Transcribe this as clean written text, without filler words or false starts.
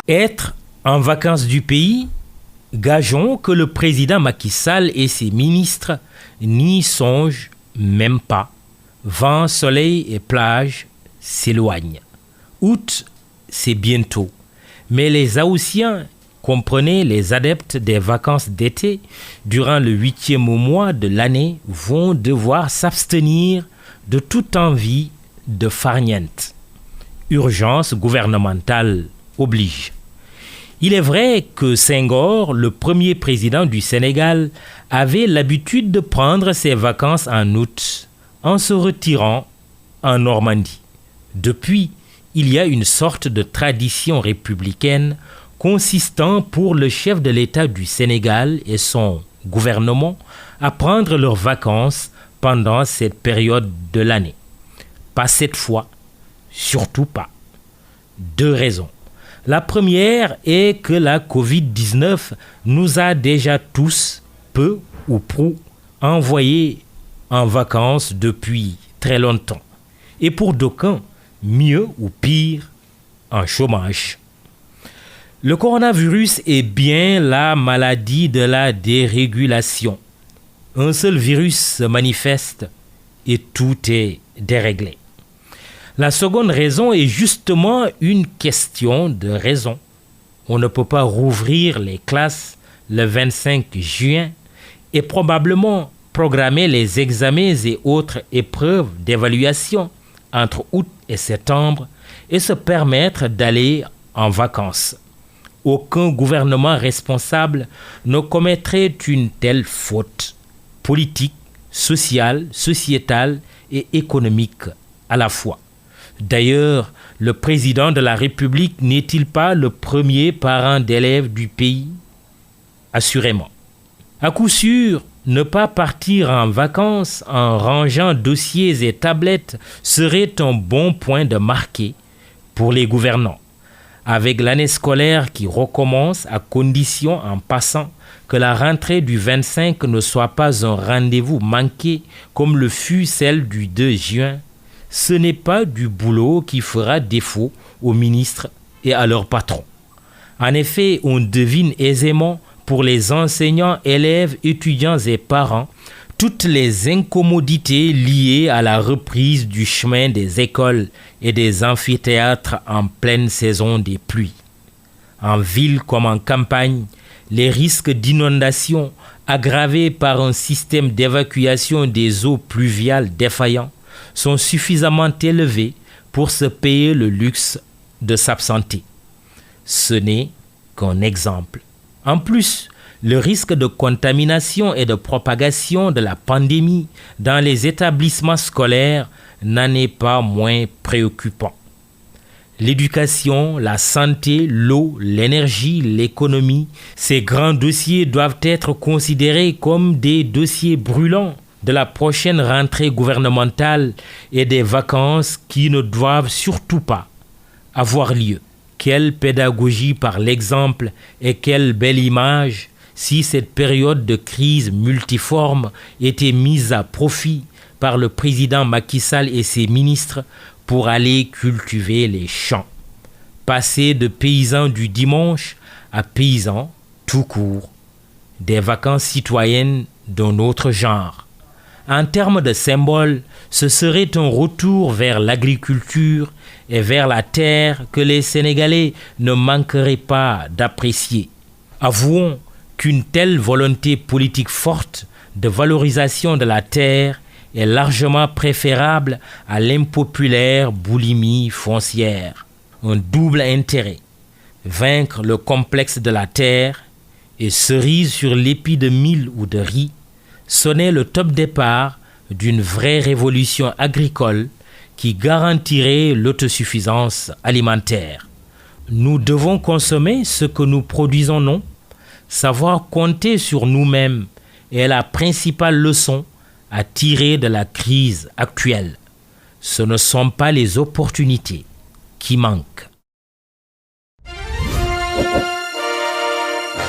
Être en vacances du pays, gageons que le président Macky Sall et ses ministres n'y songent même pas. Vent, soleil et plage s'éloignent. Août, c'est bientôt. Mais les Haussiens, comprenez les adeptes des vacances d'été, durant le 8e mois de l'année, vont devoir s'abstenir de toute envie de farniente. Urgence gouvernementale oblige. Il est vrai que Senghor, le premier président du Sénégal, avait l'habitude de prendre ses vacances en août en se retirant en Normandie. Depuis, il y a une sorte de tradition républicaine consistant pour le chef de l'État du Sénégal et son gouvernement à prendre leurs vacances pendant cette période de l'année. Pas cette fois, surtout pas. 2 raisons. La première est que la Covid-19 nous a déjà tous, peu ou prou, envoyés en vacances depuis très longtemps. Et pour d'aucuns, mieux ou pire, en chômage. Le coronavirus est bien la maladie de la dérégulation. Un seul virus se manifeste et tout est déréglé. La seconde raison est justement une question de raison. On ne peut pas rouvrir les classes le 25 juin et probablement programmer les examens et autres épreuves d'évaluation entre août et septembre et se permettre d'aller en vacances. Aucun gouvernement responsable ne commettrait une telle faute politique, sociale, sociétale et économique à la fois. D'ailleurs, le président de la République n'est-il pas le premier parent d'élève du pays? Assurément. À coup sûr, ne pas partir en vacances en rangeant dossiers et tablettes serait un bon point de marqué pour les gouvernants. Avec l'année scolaire qui recommence à condition en passant que la rentrée du 25 ne soit pas un rendez-vous manqué comme le fut celle du 2 juin, ce n'est pas du boulot qui fera défaut aux ministres et à leurs patrons. En effet, on devine aisément pour les enseignants, élèves, étudiants et parents toutes les incommodités liées à la reprise du chemin des écoles et des amphithéâtres en pleine saison des pluies. En ville comme en campagne, les risques d'inondation aggravés par un système d'évacuation des eaux pluviales défaillant sont suffisamment élevés pour se payer le luxe de s'absenter. Ce n'est qu'un exemple. En plus, le risque de contamination et de propagation de la pandémie dans les établissements scolaires n'en est pas moins préoccupant. L'éducation, la santé, l'eau, l'énergie, l'économie, ces grands dossiers doivent être considérés comme des dossiers brûlants de la prochaine rentrée gouvernementale et des vacances qui ne doivent surtout pas avoir lieu. Quelle pédagogie par l'exemple et quelle belle image si cette période de crise multiforme était mise à profit par le président Macky Sall et ses ministres pour aller cultiver les champs. Passer de paysans du dimanche à paysans tout court. Des vacances citoyennes d'un autre genre. En termes de symbole, ce serait un retour vers l'agriculture et vers la terre que les Sénégalais ne manqueraient pas d'apprécier. Avouons qu'une telle volonté politique forte de valorisation de la terre est largement préférable à l'impopulaire boulimie foncière. Un double intérêt, vaincre le complexe de la terre et cerise sur l'épi de mil ou de riz, sonnait le top départ d'une vraie révolution agricole qui garantirait l'autosuffisance alimentaire. Nous devons consommer ce que nous produisons, non? Savoir compter sur nous-mêmes est la principale leçon à tirer de la crise actuelle. Ce ne sont pas les opportunités qui manquent.